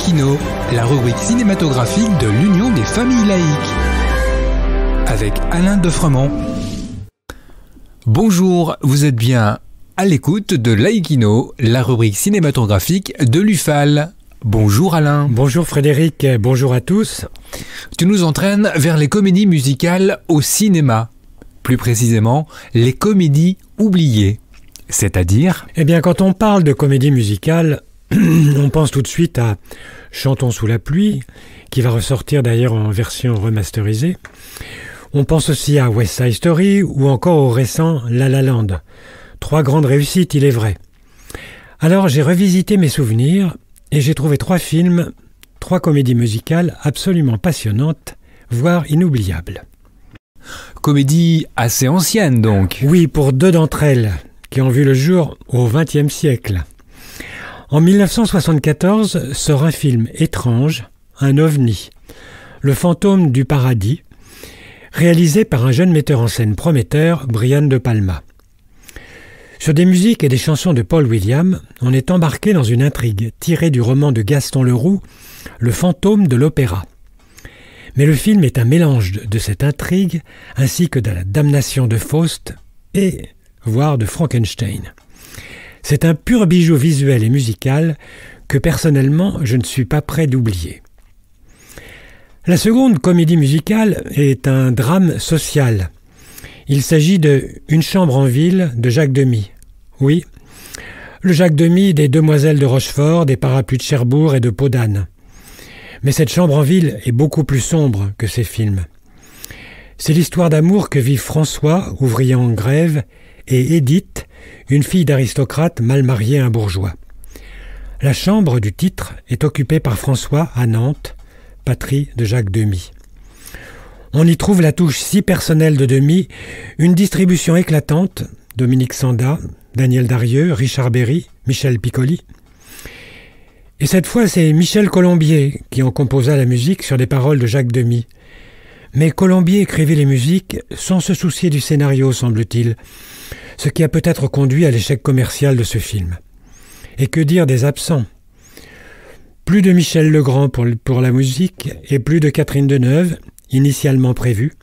Laïkino, la rubrique cinématographique de l'Union des familles laïques. Avec Alain Defremont. Bonjour, vous êtes bien à l'écoute de Laïkino, la rubrique cinématographique de l'UFAL. Bonjour Alain. Bonjour Frédéric, bonjour à tous. Tu nous entraînes vers les comédies musicales au cinéma. Plus précisément, les comédies oubliées. C'est-à-dire ? Eh bien, quand on parle de comédie musicale, on pense tout de suite à Chantons sous la pluie, qui va ressortir d'ailleurs en version remasterisée. On pense aussi à West Side Story ou encore au récent La La Land. 3 grandes réussites, il est vrai. Alors, j'ai revisité mes souvenirs et j'ai trouvé 3 films, 3 comédies musicales absolument passionnantes, voire inoubliables. Comédie assez ancienne donc. Oui, pour 2 d'entre elles, qui ont vu le jour au XXe siècle. En 1974 sort un film étrange, un ovni, Le fantôme du paradis, réalisé par un jeune metteur en scène prometteur, Brian De Palma. Sur des musiques et des chansons de Paul Williams, on est embarqué dans une intrigue tirée du roman de Gaston Leroux, Le fantôme de l'opéra. Mais le film est un mélange de cette intrigue ainsi que de la damnation de Faust et voire de Frankenstein. C'est un pur bijou visuel et musical que personnellement je ne suis pas prêt d'oublier. La seconde comédie musicale est un drame social. Il s'agit de Une chambre en ville de Jacques Demy. Oui, le Jacques Demy des Demoiselles de Rochefort, des Parapluies de Cherbourg et de Peau d'âne. Mais cette chambre en ville est beaucoup plus sombre que ces films. C'est l'histoire d'amour que vivent François, ouvrier en grève, et Édith, une fille d'aristocrate mal mariée à un bourgeois. La chambre du titre est occupée par François à Nantes, patrie de Jacques Demy. On y trouve la touche si personnelle de Demy, une distribution éclatante, Dominique Sanda, Daniel Darieux, Richard Berry, Michel Piccoli. Et cette fois, c'est Michel Colombier qui en composa la musique sur des paroles de Jacques Demy. Mais Colombier écrivait les musiques sans se soucier du scénario, semble-t-il, ce qui a peut-être conduit à l'échec commercial de ce film. Et que dire des absents ? Plus de Michel Legrand pour la musique et plus de Catherine Deneuve, initialement prévue,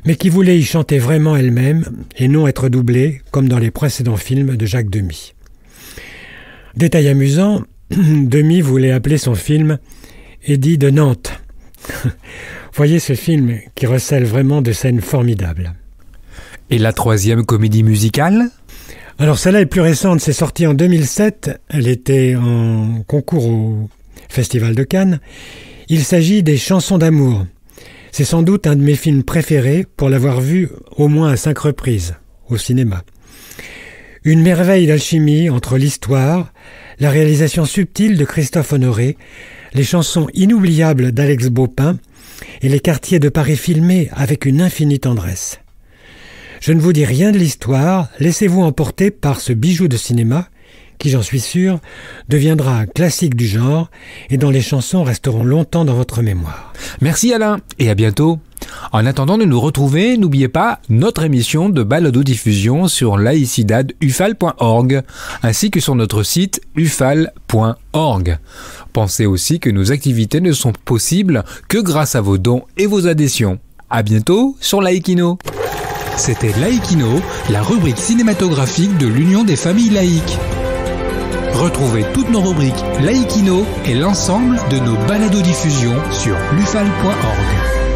mais qui voulait y chanter vraiment elle-même et non être doublée comme dans les précédents films de Jacques Demy. Détail amusant, Demy voulait appeler son film « Eddie de Nantes ». Voyez ce film qui recèle vraiment de scènes formidables. Et la troisième comédie musicale ? Alors celle-là est plus récente, c'est sorti en 2007, elle était en concours au Festival de Cannes. Il s'agit des Chansons d'amour. C'est sans doute un de mes films préférés pour l'avoir vu au moins à 5 reprises au cinéma. Une merveille d'alchimie entre l'histoire, la réalisation subtile de Christophe Honoré, les chansons inoubliables d'Alex Baupin et les quartiers de Paris filmés avec une infinie tendresse. Je ne vous dis rien de l'histoire, laissez-vous emporter par ce bijou de cinéma qui, j'en suis sûr, deviendra un classique du genre et dont les chansons resteront longtemps dans votre mémoire. Merci Alain et à bientôt. En attendant de nous retrouver, n'oubliez pas notre émission de balado-diffusion sur laicidadufal.org ainsi que sur notre site ufal.org. Pensez aussi que nos activités ne sont possibles que grâce à vos dons et vos adhésions. À bientôt sur Laïkino. C'était Laïkino, la rubrique cinématographique de l'Union des familles laïques. Retrouvez toutes nos rubriques Laïkino et l'ensemble de nos balados-diffusions sur lufal.org.